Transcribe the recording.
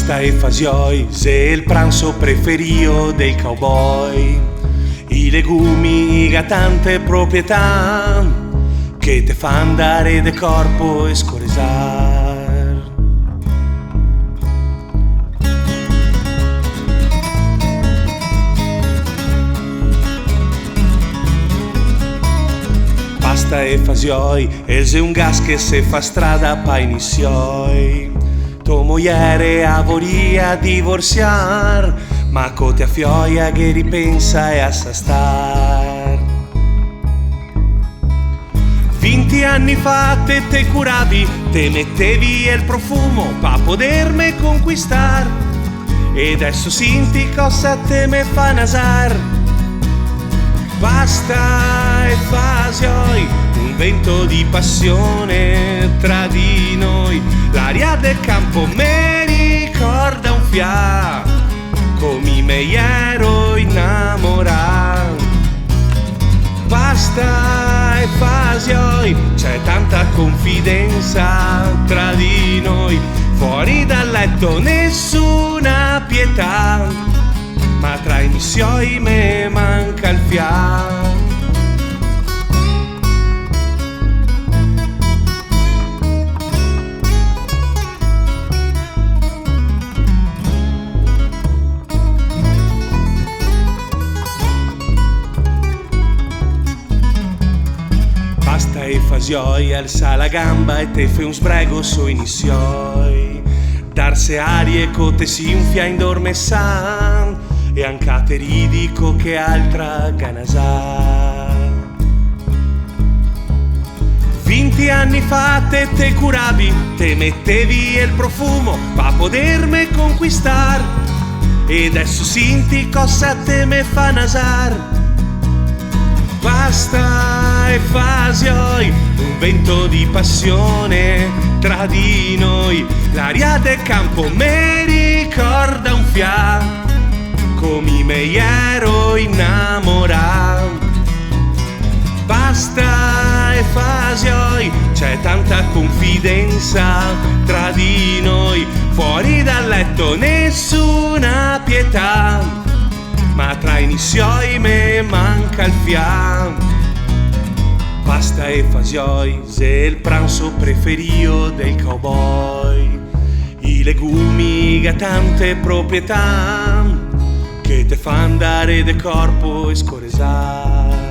Pasta e fasioi, se il pranzo preferito dei cowboy. I legumi che tante proprietà che te fa andare de corpo e scoresar. Pasta e fasioi, else un gas che se fa strada pa inizioi. To mogliere a voria divorziar, ma cote a fioia che ripensa e a sa star. 20 anni fa te curavi, te mettevi il profumo pa poterme conquistar. E adesso senti cosa te me fa nasar. Pasta e fasioi, un vento di passione tra di noi. L'aria del campo mi ricorda un fià, come me ero innamorato. Pasta e fasioi, c'è tanta confidenza tra di noi. Fuori dal letto nessuna pietà, ma tra i missioi me manca il fiato. Pasta e fasioi, alza la gamba e te fai un sbrego su inizioi. Darse arie cote si infia in dormessan, e anche te ridico che altra ganasà. 20 anni fa te curavi, te mettevi il profumo pa poterme conquistar. E adesso senti cosa te me fa nasar. Pasta e fasioi, un vento di passione tra di noi. L'aria del campo mi ricorda un fià, come me ero innamorato. Pasta e fasioi, c'è tanta confidenza tra di noi. Fuori dal letto nessuna pietà, ma tra i missioi me manca il fiato. Pasta e fasioi, se il pranzo preferito dei cowboy. I legumi che tante proprietà che te fa andare de corpo e scoresar.